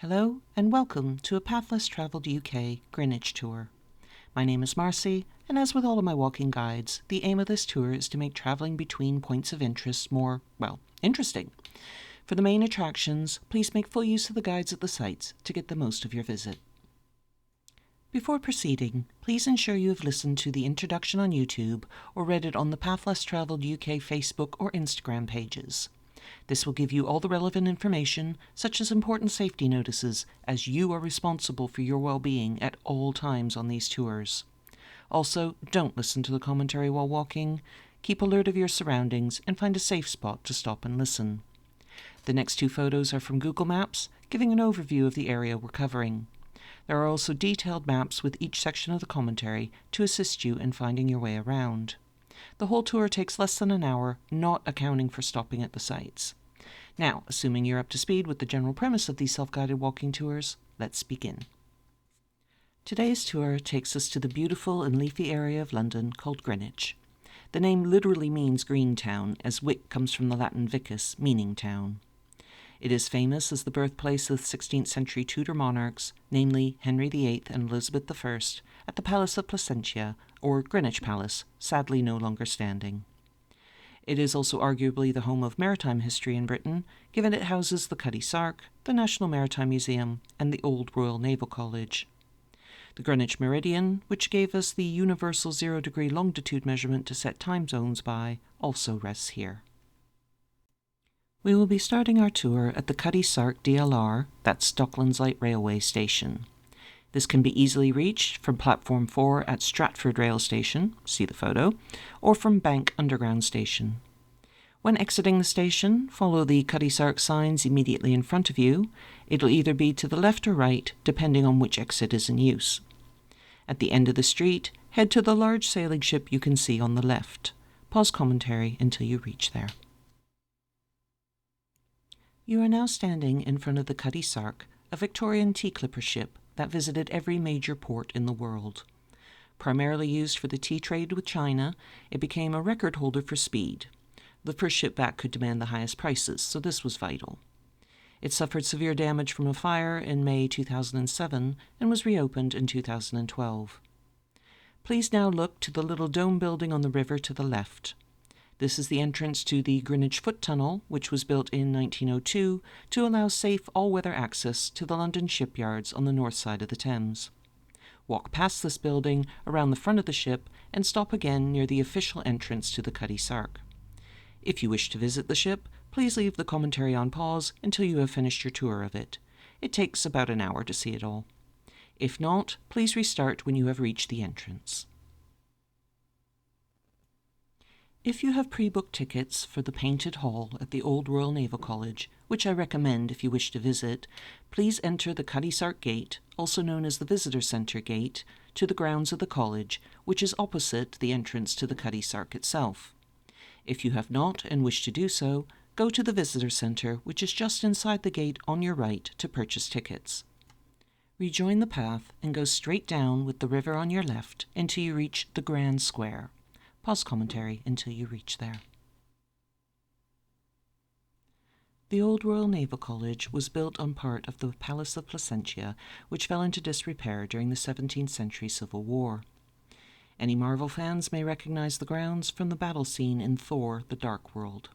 Hello and welcome to a Path Less Travelled UK Greenwich tour. My name is Marcy, and as with all of my walking guides, the aim of this tour is to make travelling between points of interest more, interesting. For the main attractions, please make full use of the guides at the sites to get the most of your visit. Before proceeding, please ensure you have listened to the introduction on YouTube or read it on the Path Less Travelled UK Facebook or Instagram pages. This will give you all the relevant information, such as important safety notices, as you are responsible for your well-being at all times on these tours. Also, don't listen to the commentary while walking. Keep alert of your surroundings and find a safe spot to stop and listen. The next two photos are from Google Maps, giving an overview of the area we're covering. There are also detailed maps with each section of the commentary to assist you in finding your way around. The whole tour takes less than an hour, not accounting for stopping at the sites. Now, assuming you're up to speed with the general premise of these self-guided walking tours, let's begin. Today's tour takes us to the beautiful and leafy area of London called Greenwich. The name literally means green town, as Wick comes from the Latin vicus, meaning town. It is famous as the birthplace of 16th century Tudor monarchs, namely Henry VIII and Elizabeth I, at the Palace of Placentia, or Greenwich Palace, sadly no longer standing. It is also arguably the home of maritime history in Britain, given it houses the Cutty Sark, the National Maritime Museum, and the Old Royal Naval College. The Greenwich Meridian, which gave us the universal 0-degree longitude measurement to set time zones by, also rests here. We will be starting our tour at the Cutty Sark DLR, that's Docklands Light Railway Station. This can be easily reached from Platform 4 at Stratford Rail Station, see the photo, or from Bank Underground Station. When exiting the station, follow the Cutty Sark signs immediately in front of you. It'll either be to the left or right, depending on which exit is in use. At the end of the street, head to the large sailing ship you can see on the left. Pause commentary until you reach there. You are now standing in front of the Cutty Sark, a Victorian tea clipper ship that visited every major port in the world. Primarily used for the tea trade with China, it became a record holder for speed. The first ship back could demand the highest prices, so this was vital. It suffered severe damage from a fire in May 2007 and was reopened in 2012. Please now look to the little dome building on the river to the left. This is the entrance to the Greenwich Foot Tunnel, which was built in 1902 to allow safe all-weather access to the London shipyards on the north side of the Thames. Walk past this building around the front of the ship and stop again near the official entrance to the Cutty Sark. If you wish to visit the ship, please leave the commentary on pause until you have finished your tour of it. It takes about an hour to see it all. If not, please restart when you have reached the entrance. If you have pre-booked tickets for the Painted Hall at the Old Royal Naval College, which I recommend if you wish to visit, please enter the Cutty Sark Gate, also known as the Visitor Centre Gate, to the grounds of the college, which is opposite the entrance to the Cutty Sark itself. If you have not and wish to do so, go to the Visitor Centre, which is just inside the gate on your right, to purchase tickets. Rejoin the path and go straight down with the river on your left until you reach the Grand Square. Pause commentary until you reach there. The Old Royal Naval College was built on part of the Palace of Placentia, which fell into disrepair during the 17th century Civil War. Any Marvel fans may recognize the grounds from the battle scene in Thor: The Dark World.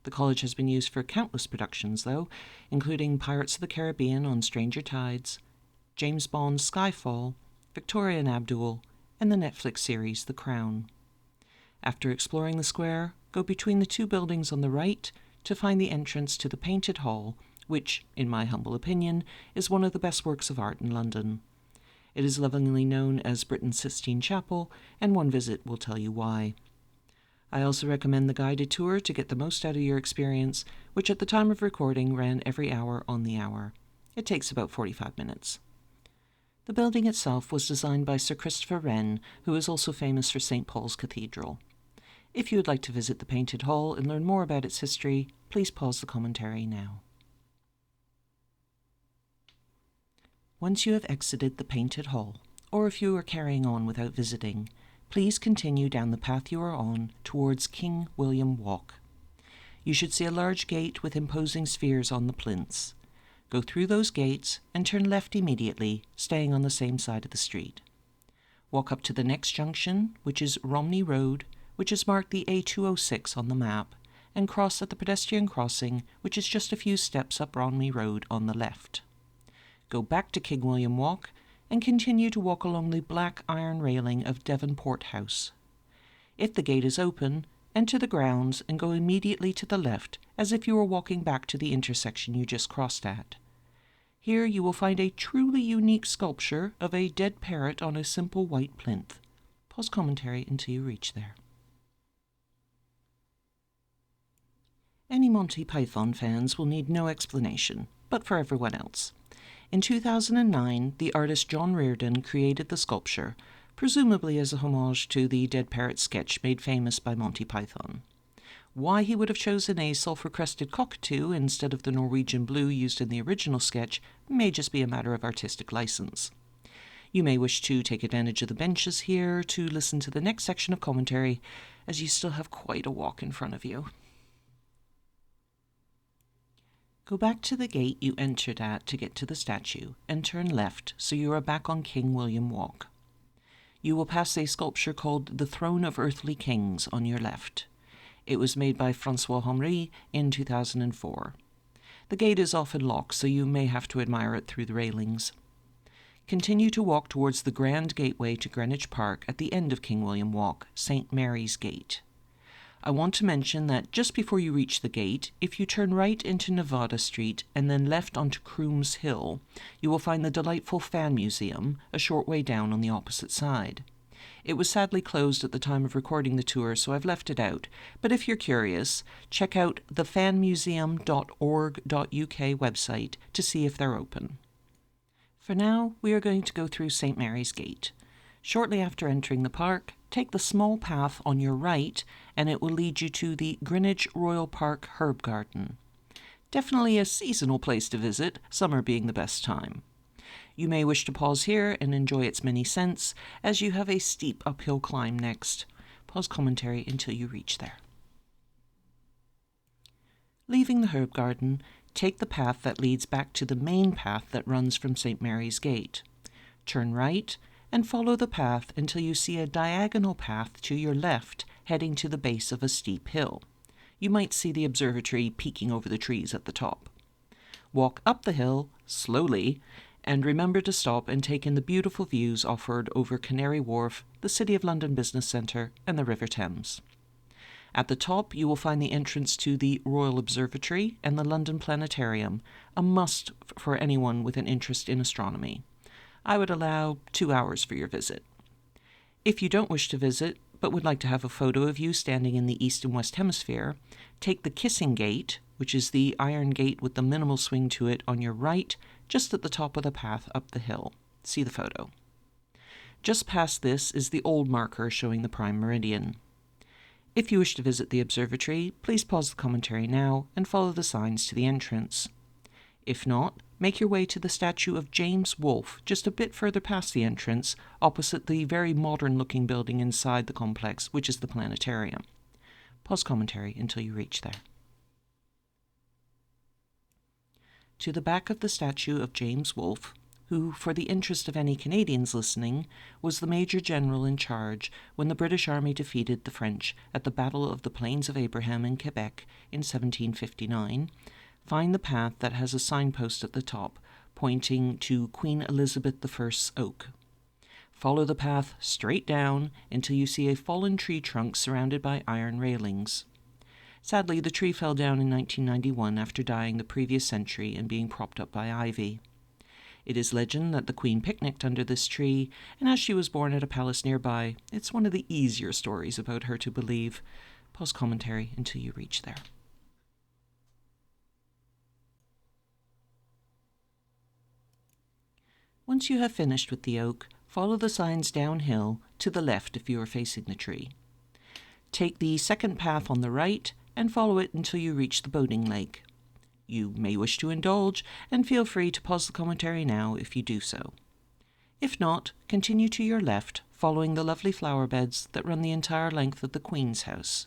The college has been used for countless productions, though, including Pirates of the Caribbean on Stranger Tides, James Bond's Skyfall, Victoria and Abdul, and the Netflix series The Crown. After exploring the square, go between the two buildings on the right to find the entrance to the Painted Hall, which, in my humble opinion, is one of the best works of art in London. It is lovingly known as Britain's Sistine Chapel, and one visit will tell you why. I also recommend the guided tour to get the most out of your experience, which at the time of recording ran every hour on the hour. It takes about 45 minutes. The building itself was designed by Sir Christopher Wren, who is also famous for St. Paul's Cathedral. If you would like to visit the Painted Hall and learn more about its history, please pause the commentary now. Once you have exited the Painted Hall, or if you are carrying on without visiting, please continue down the path you are on towards King William Walk. You should see a large gate with imposing spheres on the plinths. Go through those gates and turn left immediately, staying on the same side of the street. Walk up to the next junction, which is Romney Road, which is marked the A206 on the map, and cross at the pedestrian crossing, which is just a few steps up Romney Road on the left. Go back to King William Walk and continue to walk along the black iron railing of Devonport House. If the gate is open, enter the grounds and go immediately to the left as if you were walking back to the intersection you just crossed at. Here you will find a truly unique sculpture of a dead parrot on a simple white plinth. Pause commentary until you reach there. Any Monty Python fans will need no explanation, but for everyone else. In 2009, the artist John Reardon created the sculpture, presumably as a homage to the dead parrot sketch made famous by Monty Python. Why he would have chosen a sulphur-crested cockatoo instead of the Norwegian blue used in the original sketch may just be a matter of artistic license. You may wish to take advantage of the benches here to listen to the next section of commentary, as you still have quite a walk in front of you. Go back to the gate you entered at to get to the statue, and turn left so you are back on King William Walk. You will pass a sculpture called The Throne of Earthly Kings on your left. It was made by François Henri in 2004. The gate is often locked, so you may have to admire it through the railings. Continue to walk towards the grand gateway to Greenwich Park at the end of King William Walk, St. Mary's Gate. I want to mention that just before you reach the gate, if you turn right into Nevada Street and then left onto Crooms Hill, you will find the delightful Fan Museum a short way down on the opposite side. It was sadly closed at the time of recording the tour, so I've left it out, but if you're curious, check out the fanmuseum.org.uk website to see if they're open. For now, we are going to go through St. Mary's Gate. Shortly after entering the park, take the small path on your right and it will lead you to the Greenwich Royal Park Herb Garden. Definitely a seasonal place to visit, summer being the best time. You may wish to pause here and enjoy its many scents, as you have a steep uphill climb next. Pause commentary until you reach there. Leaving the herb garden, take the path that leads back to the main path that runs from St. Mary's Gate. Turn right and follow the path until you see a diagonal path to your left heading to the base of a steep hill. You might see the observatory peeking over the trees at the top. Walk up the hill, slowly, and remember to stop and take in the beautiful views offered over Canary Wharf, the City of London Business Centre, and the River Thames. At the top, you will find the entrance to the Royal Observatory and the London Planetarium, a must for anyone with an interest in astronomy. I would allow 2 hours for your visit. If you don't wish to visit, but would like to have a photo of you standing in the East and West Hemisphere, take the Kissing Gate, which is the iron gate with the minimal swing to it on your right, just at the top of the path up the hill. See the photo. Just past this is the old marker showing the prime meridian. If you wish to visit the observatory, please pause the commentary now and follow the signs to the entrance. If not, make your way to the statue of James Wolfe just a bit further past the entrance, opposite the very modern-looking building inside the complex, which is the planetarium. Pause commentary until you reach there. To the back of the statue of James Wolfe, who, for the interest of any Canadians listening, was the Major General in charge when the British Army defeated the French at the Battle of the Plains of Abraham in Quebec in 1759, find the path that has a signpost at the top, pointing to Queen Elizabeth I's oak. Follow the path straight down until you see a fallen tree trunk surrounded by iron railings. Sadly, the tree fell down in 1991 after dying the previous century and being propped up by ivy. It is legend that the Queen picnicked under this tree, and as she was born at a palace nearby, it's one of the easier stories about her to believe. Pause commentary until you reach there. Once you have finished with the oak, follow the signs downhill to the left if you are facing the tree. Take the second path on the right and follow it until you reach the boating lake. You may wish to indulge, and feel free to pause the commentary now if you do so. If not, continue to your left, following the lovely flower beds that run the entire length of the Queen's house.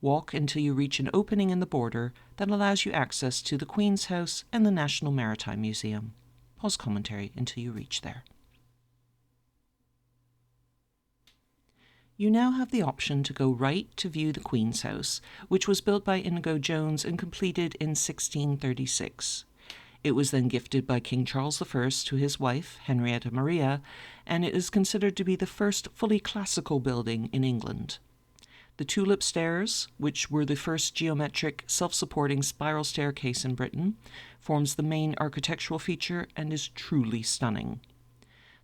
Walk until you reach an opening in the border that allows you access to the Queen's House and the National Maritime Museum. Pause commentary until you reach there. You now have the option to go right to view the Queen's House, which was built by Inigo Jones and completed in 1636. It was then gifted by King Charles I to his wife, Henrietta Maria, and it is considered to be the first fully classical building in England. The tulip stairs, which were the first geometric, self-supporting spiral staircase in Britain, forms the main architectural feature and is truly stunning.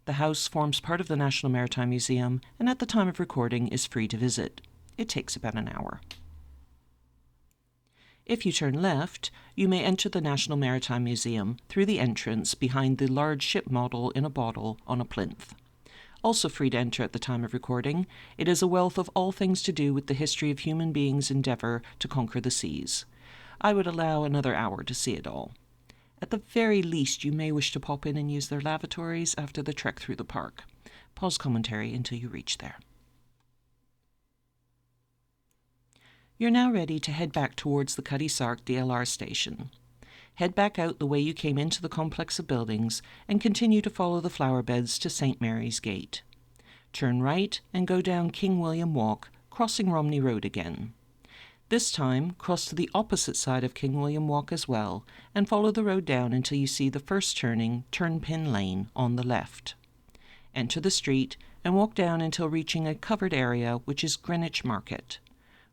The house forms part of the National Maritime Museum and at the time of recording is free to visit. It takes about an hour. If you turn left, you may enter the National Maritime Museum through the entrance behind the large ship model in a bottle on a plinth. Also free to enter at the time of recording, it is a wealth of all things to do with the history of human beings' endeavour to conquer the seas. I would allow another hour to see it all. At the very least, you may wish to pop in and use their lavatories after the trek through the park. Pause commentary until you reach there. You're now ready to head back towards the Cutty Sark DLR station. Head back out the way you came into the complex of buildings and continue to follow the flower beds to St. Mary's Gate. Turn right and go down King William Walk, crossing Romney Road again. This time, cross to the opposite side of King William Walk as well, and follow the road down until you see the first turning, Turnpin Lane, on the left. Enter the street and walk down until reaching a covered area which is Greenwich Market.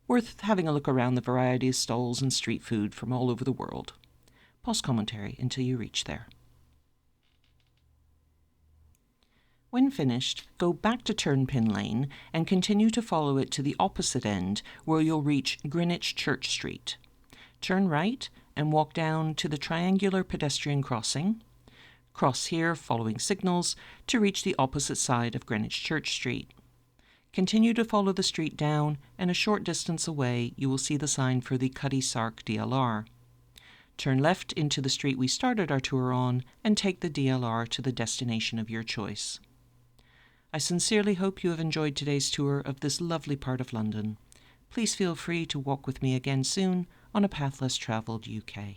Worth having a look around the variety of stalls and street food from all over the world. Pause commentary until you reach there. When finished, go back to Turnpin Lane and continue to follow it to the opposite end where you'll reach Greenwich Church Street. Turn right and walk down to the triangular pedestrian crossing. Cross here following signals to reach the opposite side of Greenwich Church Street. Continue to follow the street down and a short distance away you will see the sign for the Cutty Sark DLR. Turn left into the street we started our tour on and take the DLR to the destination of your choice. I sincerely hope you have enjoyed today's tour of this lovely part of London. Please feel free to walk with me again soon on A Path Less Travelled UK.